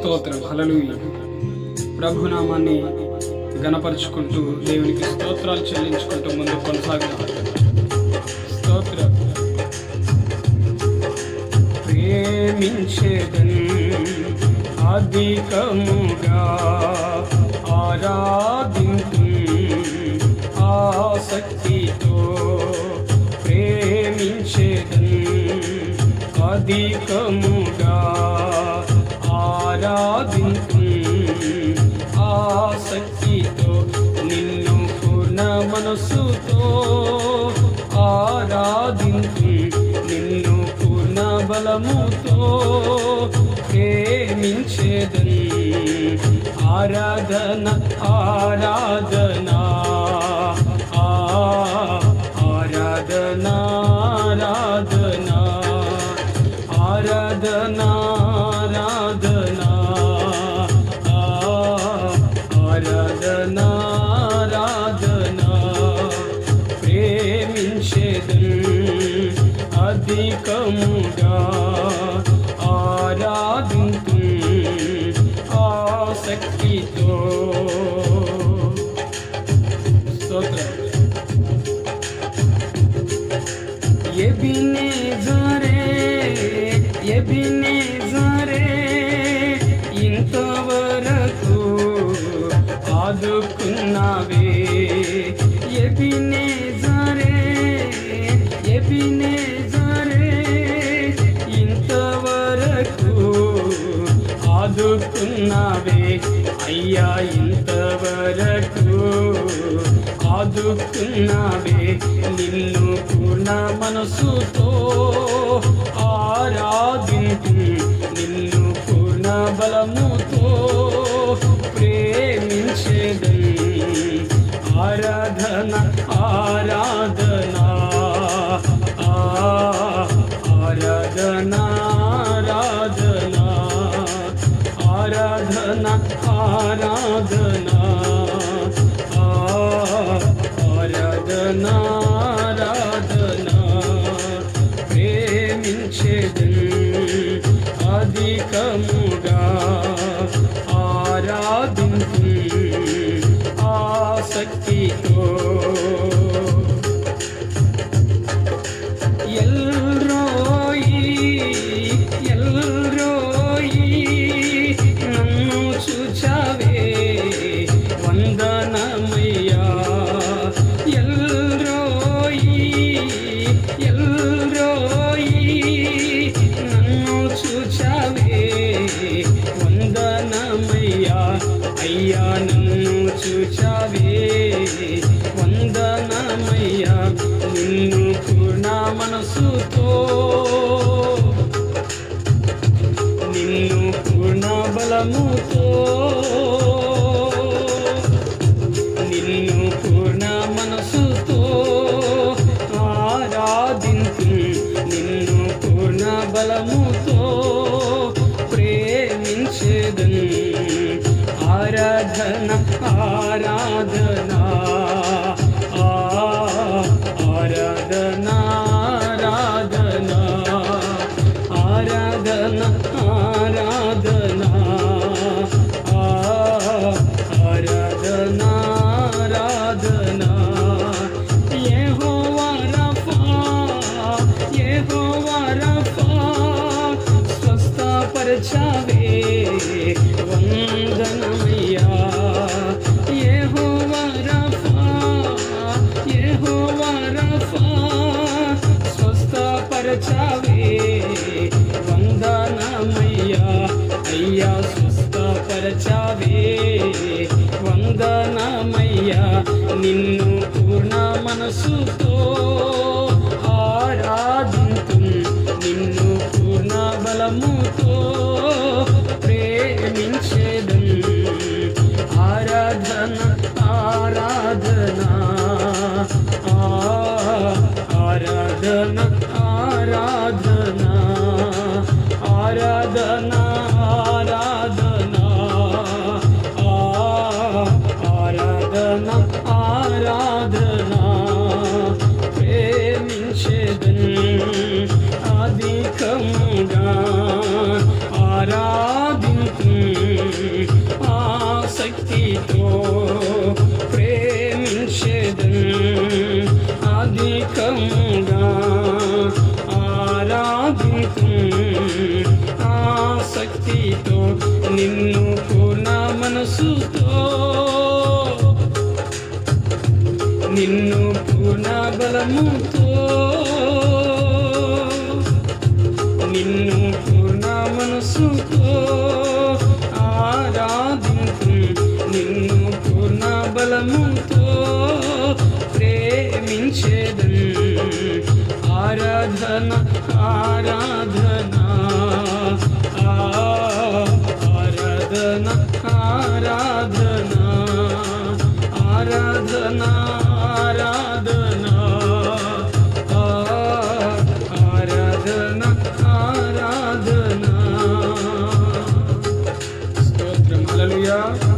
స్తోత్రం. హల్లెలూయా. ప్రభునామాన్ని గణపరుచుకుంటూ దేవునికి స్తోత్రాలు చెల్లించుకుంటూ ముందు కొనసాగుదాం. స్తోత్రం. ప్రేమించేదన్ అధికముగా ఆరాధింతు ఆసక్తితో ప్రేమించేదన్ అధికముగా ఆరాధింతు ఆసక్తితో నిన్ను పూర్ణ మనసుతో ఆరాధింతు నిన్ను పూర్ణ బలముతో ప్రేమించేదన్ ఆరాధన ఆరాధన ఆరాధన ఆరాధన ఆరాధన ఆరాధన ఆరాధన ఆరాధన ప్రేమించేదన్ అధికముగా ఆరాధింతు ఆసక్తితో. స్తోత్రం. ఎబినేజరే ఎబినేజరే ఇంతవరకు ఆదుకున్నావే ఎబినేజరే ఎబినేజరే ఇంతవరకు ఆదుకున్నావే అయ్యా ఇంతవరకు ఆదుకున్నావే నిన్ను పూర్ణ మనసుతో ఆరాధింతు నిన్ను పూర్ణ బలముతో ప్రేమించేదన్ ఆరాధన ఆరాధన ఆరాధన ఆరాధన ఆరాధన ఆరాధన ఆరాధన ఆరాధన ప్రేమించేదన్ అధికముగా ఆరాధింతు ఆసక్తితో. ఎల్రోయి ఎల్రోయి నన్ను చూచావే వందనమయ్యా ఎల్రోయి ఎల్రోయి నన్ను చూచావే వందనమయ్యా అయ్యా నన్ను చూచావే వందనమయ్యా నిన్ను పూర్ణ మనసుతో నిన్ను పూర్ణ బలముతో నిన్ను పూర్ణ మనసుతో ఆరాధింతు నిన్ను పూర్ణ బలముతో ప్రేమించేదన్ ఆరాధన ఆరాధన ఆరాధన ఆరాధన ఆరాధన ఆరాధన ఆరాధన ఆరాధన యెహోవా రఫా యెహోవా రఫా స్వస్థపరచావే వందనమయ్యా యెహోవా రఫా యెహోవా రఫా స్వస్థపరచావే వందనమయ్యా అయ్యా స్వస్థపరచావే వందనమయ్యా నిన్ను పూర్ణ మనసుతో ఆరాధింతు నిన్ను పూర్ణ బలముతో ప్రేమించేదన్ ఆరాధన ఆరాధన ఆరాధన ఆరాధన ఆరాధన ఆరాధన ఆరాధన ఆరాధన ప్రేమించేదన్ అధికముగా ఆరాధింతు నిన్ను పూర్ణ మనసుతో, నిన్ను పూర్ణ బలముతో, నిన్ను పూర్ణ మనసుతో ఆరాధింతు, నిన్ను పూర్ణ బలముతో ప్రేమించేదన్. ఆరాధన ఆరాధన ఆరాధన ఆరాధన ఆరాధన ఆరాధన ఆరాధన ఆరాధన. స్తోత్రం. హల్లెలూయా.